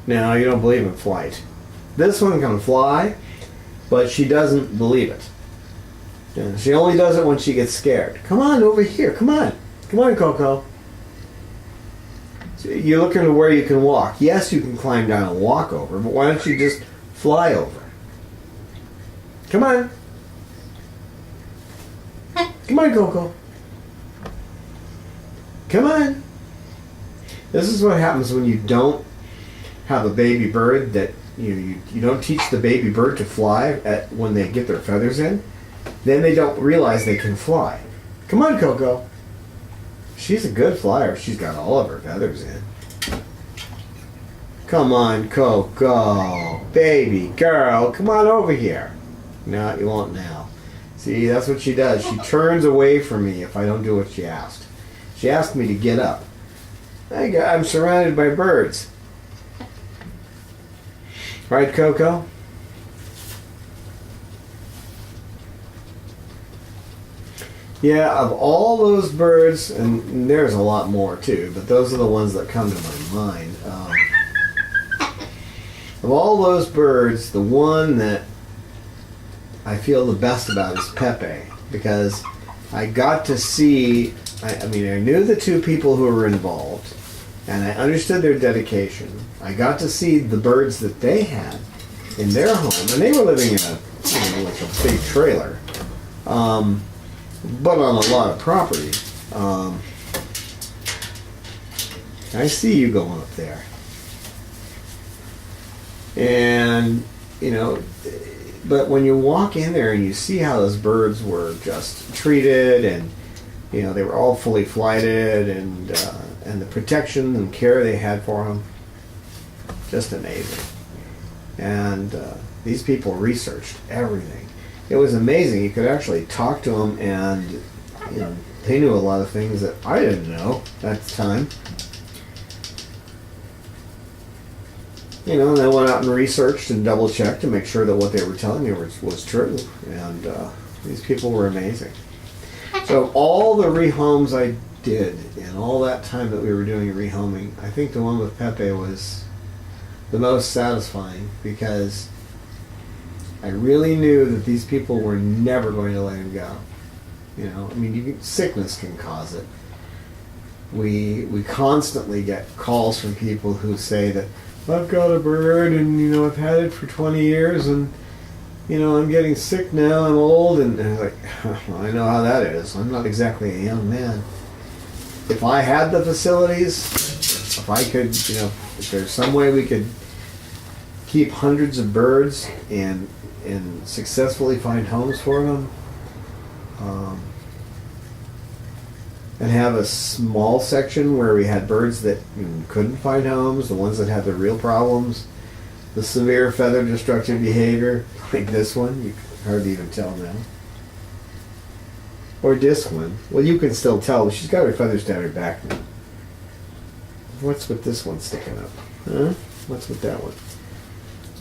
No, you don't believe in flight. This one can fly, but she doesn't believe it. And she only does it when she gets scared. Come on over here. Come on. Come on, Coco. So you're looking to where you can walk. Yes, you can climb down and walk over, but why don't you just fly over? Come on. Come on, Coco. Come on. This is what happens when you don't have a baby bird that you don't teach the baby bird to fly when they get their feathers in. Then they don't realize they can fly. Come on, Coco. She's a good flyer. She's got all of her feathers in. Come on, Coco. Baby girl, come on over here. No, you won't now. See, that's what she does. She turns away from me if I don't do what she asked. She asked me to get up. I'm surrounded by birds. Right, Coco? Yeah, of all those birds, and there's a lot more too, but those are the ones that come to my mind. Of all those birds, the one that I feel the best about is Pepe, because I got to see, I knew the 2 people who were involved, and I understood their dedication. I got to see the birds that they had in their home, and they were living in like a big trailer, but on a lot of property. I see you going up there, and but when you walk in there and you see how those birds were just treated, and they were all fully flighted, and the protection and care they had for them, just amazing. And these people researched everything. It was amazing. You could actually talk to them, and they knew a lot of things that I didn't know at the time. And I went out and researched and double-checked to make sure that what they were telling me was true. And these people were amazing. So all the rehomes I did in all that time that we were doing rehoming, I think the one with Pepe was the most satisfying, because I really knew that these people were never going to let him go. Sickness can cause it. We constantly get calls from people who say that, I've got a bird, and I've had it for 20 years, and I'm getting sick now, I'm old, and I'm like, I know how that is. I'm not exactly a young man. If I had the facilities, if I could, if there's some way we could keep hundreds of birds and successfully find homes for them, and have a small section where we had birds that couldn't find homes, the ones that had the real problems, the severe feather destructive behavior, like this one, you can hardly even tell now. Or this one. Well, you can still tell. She's got her feathers down her back now. What's with this one sticking up? Huh? What's with that one?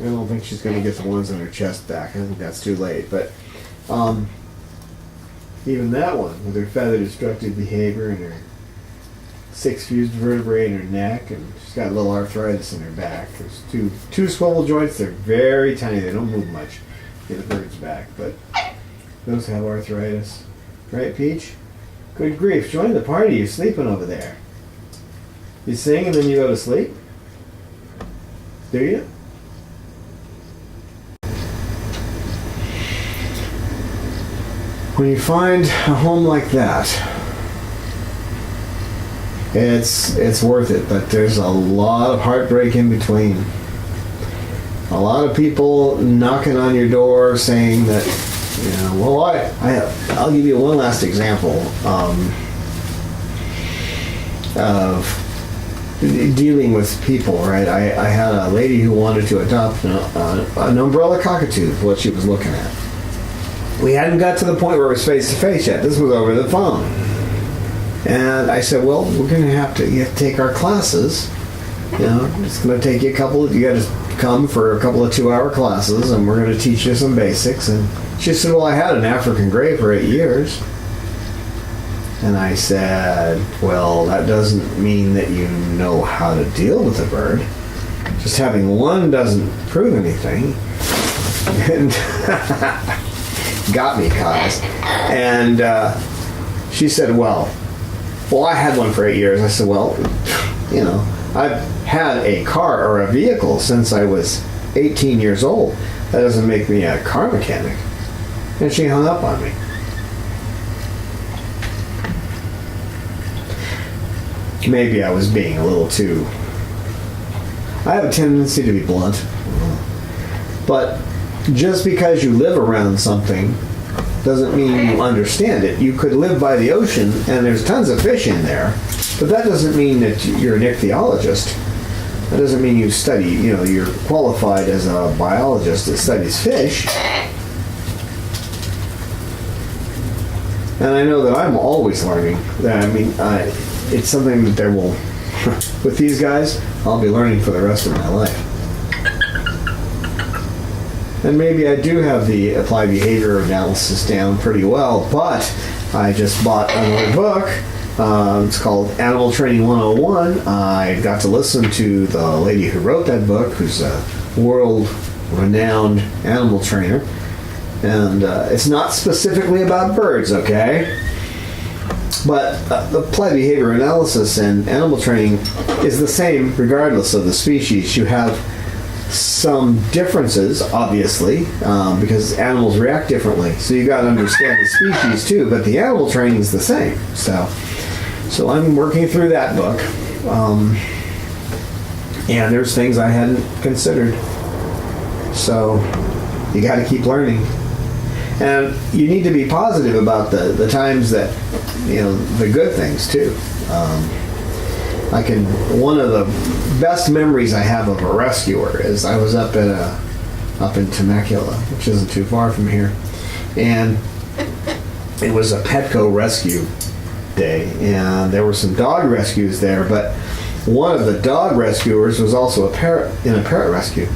I don't think she's going to get the ones on her chest back. I think that's too late. But even that one, with her feather destructive behavior and her 6 fused vertebrae in her neck, and she's got a little arthritis in her back. There's two swivel joints. They're very tiny. They don't move much in a bird's back, but those have arthritis. Right, Peach? Good grief, join the party. You're sleeping over there. You sing and then you go to sleep? Do you? When you find a home like that, it's worth it, but there's a lot of heartbreak in between. A lot of people knocking on your door saying that, I'll give you one last example of dealing with people, right? I had a lady who wanted to adopt an umbrella cockatoo, what she was looking at. We hadn't got to the point where it was face-to-face yet. This was over the phone. And I said, well, we're going to have to take our classes. It's going to take you you got to come for a couple of 2-hour classes, and we're going to teach you some basics. And she said, well, I had an African gray for 8 years. And I said, well, that doesn't mean that you know how to deal with a bird. Just having one doesn't prove anything. And got me, cause. And she said, well, I had one for 8 years. I said, well, I've had a car or a vehicle since I was 18 years old. That doesn't make me a car mechanic. And she hung up on me. Maybe I was being a little too... I have a tendency to be blunt. But just because you live around something doesn't mean you understand it. You could live by the ocean and there's tons of fish in there, but that doesn't mean that you're an ichthyologist. That doesn't mean you study, you're qualified as a biologist that studies fish. And I know that I'm always learning. It's something that there will, with these guys, I'll be learning for the rest of my life. And maybe I do have the applied behavior analysis down pretty well, but I just bought another book. It's called Animal Training 101. I got to listen to the lady who wrote that book, who's a world-renowned animal trainer. And it's not specifically about birds, okay? But the applied behavior analysis and animal training is the same regardless of the species. You have some differences, obviously, because animals react differently. So you got to understand the species too. But the animal training is the same. So I'm working through that book, and there's things I hadn't considered. So you got to keep learning, and you need to be positive about the times that, the good things too. One of the best memories I have of a rescuer is I was up in Temecula, which isn't too far from here, and it was a Petco rescue day, and there were some dog rescues there, but one of the dog rescuers was also a parrot rescue.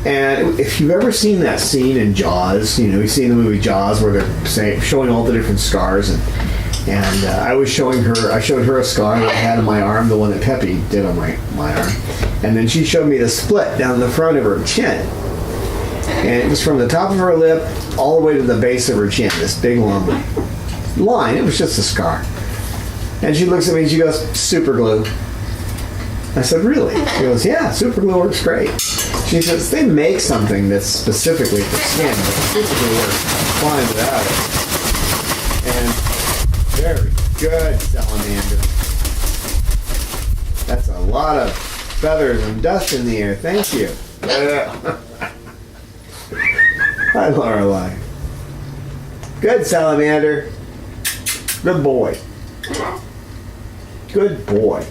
And if you've ever seen that scene in Jaws, you've seen the movie Jaws where they're showing all the different scars, and I showed her a scar that I had on my arm, the one that Pepe did on my arm, and then she showed me the split down the front of her chin, and it was from the top of her lip all the way to the base of her chin, this big long line. It was just a scar. And she looks at me and she goes, super glue. I said, really? She goes, yeah, super glue works great. She says, they make something that's specifically for skin, but super glue works fine without it. And very good, salamander. That's a lot of feathers and dust in the air. Thank you. Hi, Lorelei. Good, salamander. Good boy. Good boy.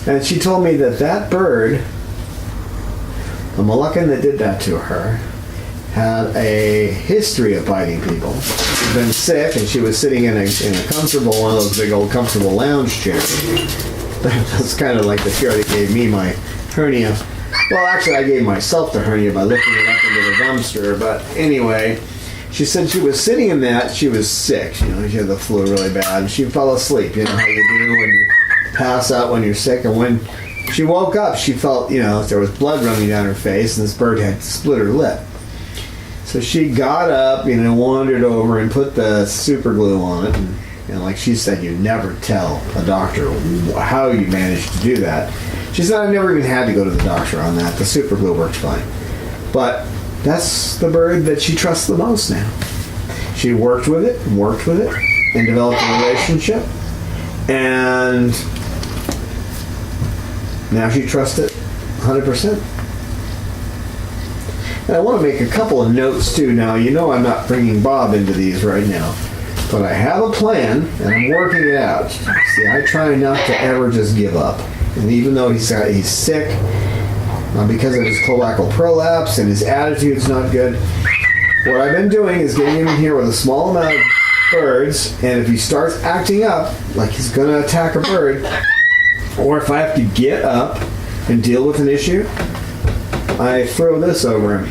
And she told me that bird, the Moluccan that did that to her, had a history of biting people. She'd been sick, and she was sitting in a comfortable, one of those big old comfortable lounge chairs. That's kind of like the chair that gave me my hernia. Well, actually, I gave myself the hernia by lifting it up into the dumpster. But anyway, she said she was sitting in that. She was sick. She had the flu really bad. And she fell asleep. You know how you do when you pass out when you're sick. And when she woke up, she felt, there was blood running down her face, and this bird had split her lip. So she got up, wandered over and put the super glue on it. And like she said, you never tell a doctor how you managed to do that. She said, I've never even had to go to the doctor on that. The super glue works fine. But that's the bird that she trusts the most now. She worked with it, and developed a relationship. And now she trusts it 100%. And I want to make a couple of notes, too. Now, I'm not bringing Bob into these right now. But I have a plan, and I'm working it out. See, I try not to ever just give up. And even though he's sick, because of his cloacal prolapse and his attitude's not good, what I've been doing is getting him in here with a small amount of birds, and if he starts acting up, like he's going to attack a bird, or if I have to get up and deal with an issue, I throw this over him.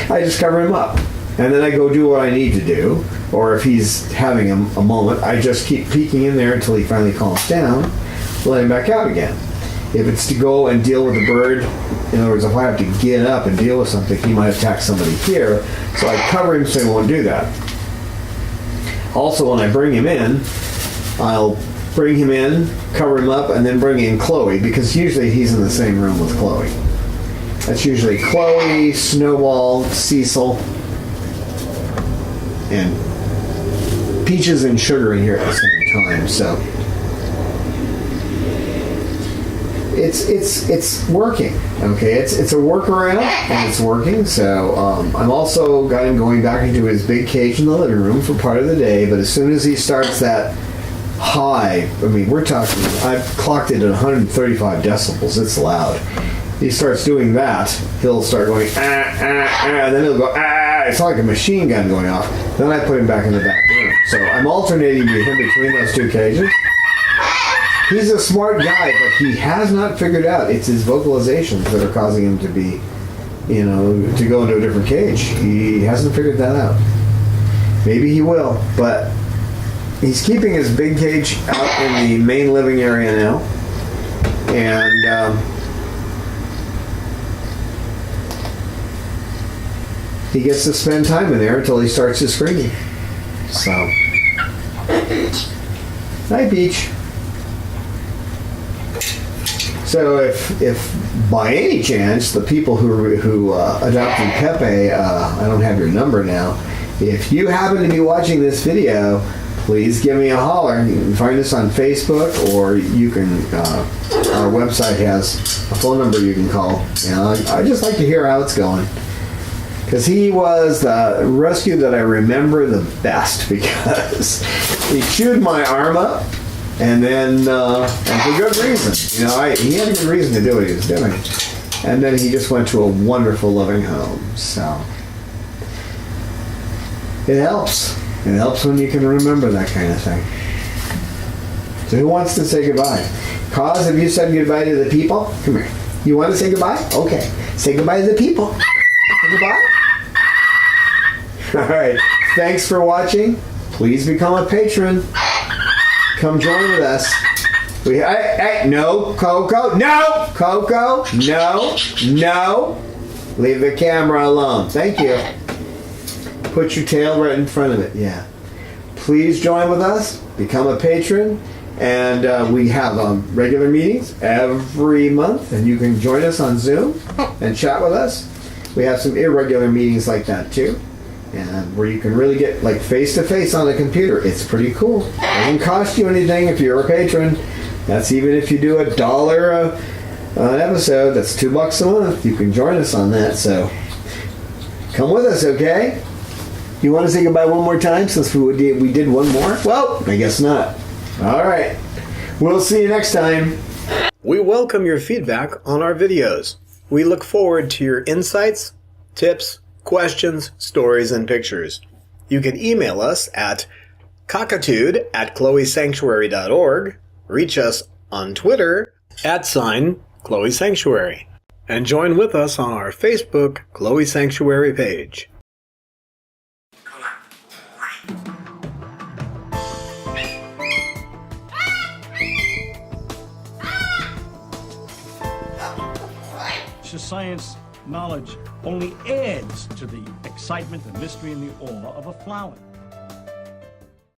I just cover him up. And then I go do what I need to do. Or if he's having a moment, I just keep peeking in there until he finally calms down, let him back out again. If it's to go and deal with a bird, in other words, if I have to get up and deal with something, he might attack somebody here, so I cover him so he won't do that. Also, when I bring him in, I'll bring him in, cover him up, and then bring in Chloe, because usually he's in the same room with Chloe. That's usually Chloe, Snowball, Cecil, and Peaches and Sugar in here at the same time, so it's working. Okay, it's a workaround, and it's working. So I'm also got him going back into his big cage in the living room for part of the day. But as soon as he starts that high, we're talking, I've clocked it at 135 decibels. It's loud. He starts doing that, he'll start going and then he'll go It's like a machine gun going off. Then I put him back in the back room. So I'm alternating him between those two cages. He's a smart guy, but he has not figured out it's his vocalizations that are causing him to be, to go into a different cage. He hasn't figured that out. Maybe he will, but he's keeping his big cage out in the main living area now. And he gets to spend time in there until he starts his screaming. So, hi, Peach. So if by any chance the people who adopted Pepe, I don't have your number now, if you happen to be watching this video, please give me a holler. You can find us on Facebook, or you can, our website has a phone number you can call. I'd just like to hear how it's going. Because he was the rescue that I remember the best, because he chewed my arm up, and then, and for good reason. He had a good reason to do what he was doing. And then he just went to a wonderful loving home. So, it helps. It helps when you can remember that kind of thing. So who wants to say goodbye? Cause, have you said goodbye to the people? Come here. You want to say goodbye? Okay. Say goodbye to the people. Say goodbye. All right. Thanks for watching. Please become a patron. Come join with us. No, Coco. No, Coco. No. Leave the camera alone. Thank you. Put your tail right in front of it. Yeah. Please join with us. Become a patron. And we have regular meetings every month. And you can join us on Zoom and chat with us. We have some irregular meetings like that too. And where you can really get like face-to-face on the computer. It's pretty cool. It doesn't cost you anything if you're a patron. That's even if you do $1 an episode. That's $2 a month. You can join us on that. So come with us, okay? You want to say goodbye one more time since we did one more? Well, I guess not. All right. We'll see you next time. We welcome your feedback on our videos. We look forward to your insights, tips, questions, stories, and pictures. You can email us at cockatude@chloesanctuary.org, reach us on Twitter @ChloeSanctuary, and join with us on our Facebook Chloe Sanctuary page. Science knowledge only adds to the excitement, the mystery, and the awe of a flower.